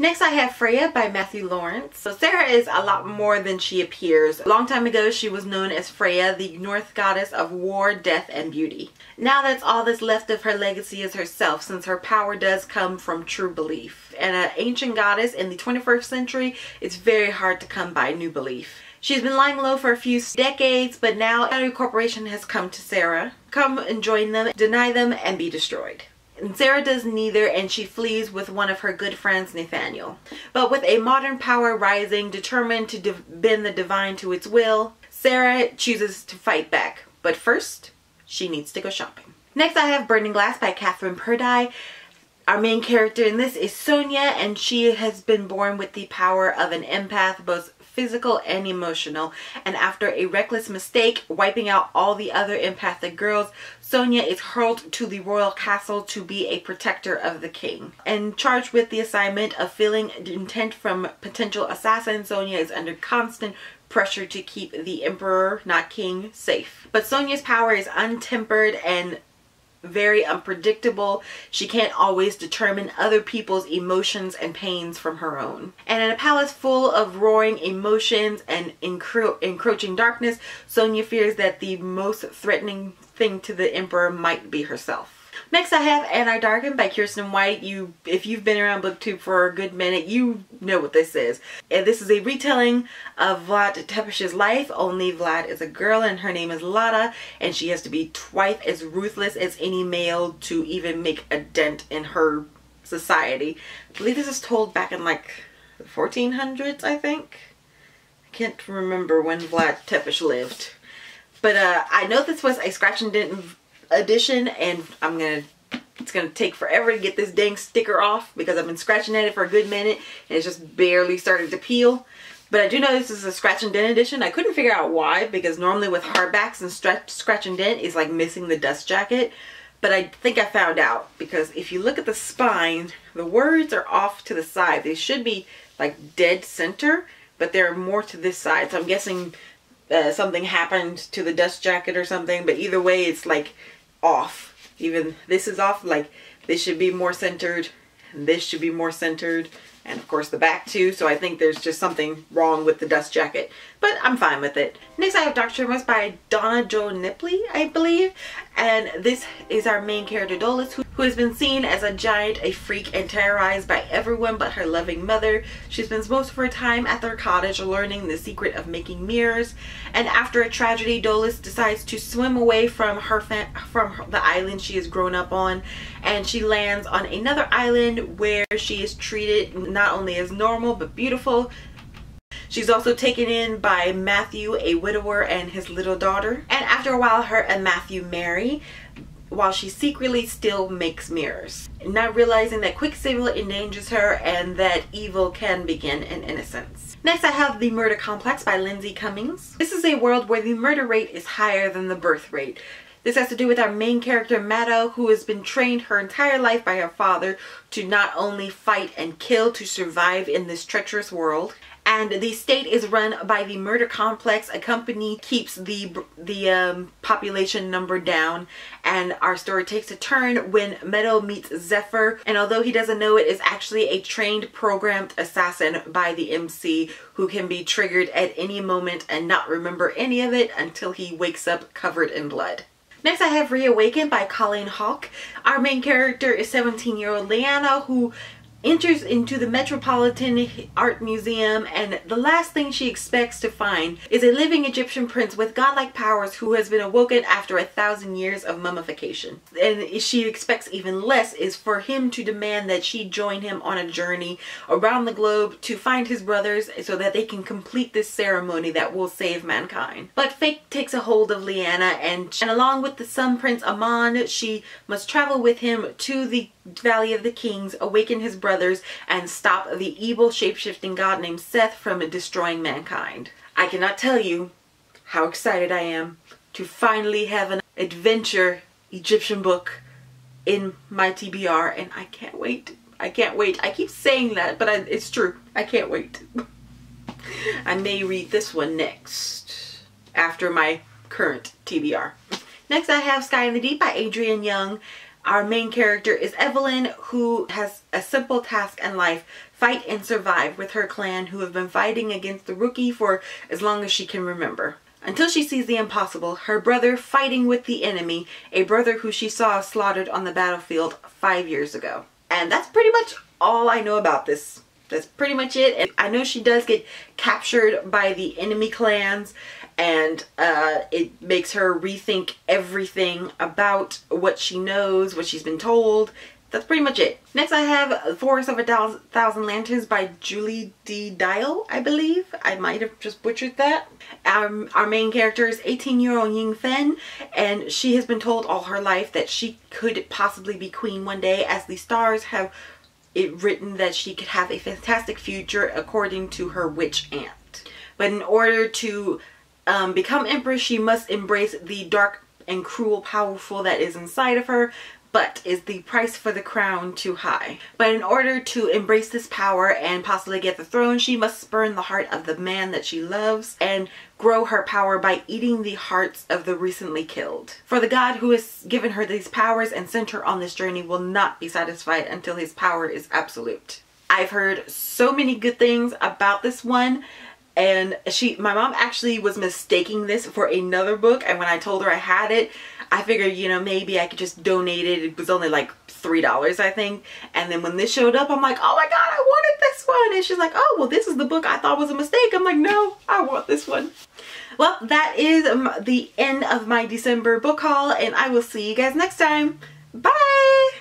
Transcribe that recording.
Next I have Freya by Matthew Lawrence. So Sarah is a lot more than she appears. A long time ago she was known as Freya, the Norse goddess of war, death, and beauty. Now that's all that's left of her legacy is herself, since her power does come from true belief. And an ancient goddess in the 21st century, it's very hard to come by new belief. She's been lying low for a few decades, but now a new corporation has come to Sarah. Come and join them, deny them, and be destroyed. And Sarah does neither, and she flees with one of her good friends, Nathaniel. But with a modern power rising, determined to bend the divine to its will, Sarah chooses to fight back. But first, she needs to go shopping. Next I have Burning Glass by Catherine Purdy. Our main character in this is Sonia, and she has been born with the power of an empath, both physical and emotional. And after a reckless mistake, wiping out all the other empathic girls, Sonia is hurled to the royal castle to be a protector of the king. And charged with the assignment of feeling intent from potential assassins, Sonia is under constant pressure to keep the emperor, not king, safe. But Sonia's power is untempered and very unpredictable. She can't always determine other people's emotions and pains from her own. And in a palace full of roaring emotions and encroaching darkness, Sonia fears that the most threatening thing to the emperor might be herself. Next I have Anti Darken by Kiersten White. If you've been around BookTube for a good minute, you know what this is. And this is a retelling of Vlad Tepes's life, only Vlad is a girl and her name is Lada, and she has to be twice as ruthless as any male to even make a dent in her society. I believe this is told back in like the 1400s, I think. I can't remember when Vlad Tepes lived. But I know this was a scratch and dent edition, and it's gonna take forever to get this dang sticker off because I've been scratching at it for a good minute and it's just barely started to peel. But I do know this is a scratch and dent edition. I couldn't figure out why, because normally with hardbacks and scratch and dent is like missing the dust jacket. But I think I found out, because if you look at the spine, the words are off to the side. They should be like dead center, but they're more to this side. So I'm guessing something happened to the dust jacket or something, but either way it's like off. Even this is off. Like this should be more centered and this should be more centered, and of course the back too. So I think there's just something wrong with the dust jacket, but I'm fine with it. Next I have Dark Tremors by Donna Jo Nipley, I believe, and this is our main character Dolus, who has been seen as a giant, a freak, and terrorized by everyone but her loving mother. She spends most of her time at their cottage learning the secret of making mirrors, and after a tragedy, Dolus decides to swim away from the island she has grown up on, and she lands on another island where she is treated not only as normal but beautiful. She's also taken in by Matthew, a widower, and his little daughter. And after a while, her and Matthew marry, while she secretly still makes mirrors, not realizing that Quicksilver endangers her and that evil can begin in innocence. Next I have The Murder Complex by Lindsay Cummings. This is a world where the murder rate is higher than the birth rate. This has to do with our main character Maddow, who has been trained her entire life by her father to not only fight and kill to survive in this treacherous world. And the state is run by the Murder Complex. A company keeps the population number down, and our story takes a turn when Meadow meets Zephyr, and although he doesn't know it, is actually a trained, programmed assassin by the MC who can be triggered at any moment and not remember any of it until he wakes up covered in blood. Next I have Reawakened by Colleen Hawke. Our main character is 17-year-old Leanna, who enters into the Metropolitan Art Museum, and the last thing she expects to find is a living Egyptian prince with godlike powers who has been awoken after 1,000 years of mummification. And she expects even less is for him to demand that she join him on a journey around the globe to find his brothers so that they can complete this ceremony that will save mankind. But fate takes a hold of Leanna, and along with the Sun Prince Amon, she must travel with him to the Valley of the Kings, awaken his brothers, and stop the evil shape-shifting god named Seth from destroying mankind. I cannot tell you how excited I am to finally have an adventure Egyptian book in my TBR, and I can't wait. I can't wait. I keep saying that, but it's true. I can't wait. I may read this one next after my current TBR. Next I have Sky in the Deep by Adrienne Young. Our main character is Evelyn, who has a simple task in life: fight and survive with her clan, who have been fighting against the Rookie for as long as she can remember. Until she sees the impossible, her brother fighting with the enemy, a brother who she saw slaughtered on the battlefield 5 years ago. And that's pretty much all I know about this. That's pretty much it. And I know she does get captured by the enemy clans, and it makes her rethink everything about what she knows, what she's been told. That's pretty much it. Next I have Forest of a Thousand Lanterns by Julie D. Dial, I believe. I might have just butchered that. Our main character is 18-year-old Ying Fen, and she has been told all her life that she could possibly be queen one day, as the stars have it written that she could have a fantastic future according to her witch aunt. But in order to become empress, she must embrace the dark and cruel powerful that is inside of her. But is the price for the crown too high? But in order to embrace this power and possibly get the throne, she must spurn the heart of the man that she loves and grow her power by eating the hearts of the recently killed. For the god who has given her these powers and sent her on this journey will not be satisfied until his power is absolute. I've heard so many good things about this one. And my mom actually was mistaking this for another book, and when I told her I had it, I figured, you know, maybe I could just donate it. It was only like $3, I think. And then when this showed up, I'm like, oh my god, I wanted this one. And she's like, oh, well, this is the book I thought was a mistake. I'm like, no, I want this one. Well, that is the end of my December book haul, and I will see you guys next time. Bye!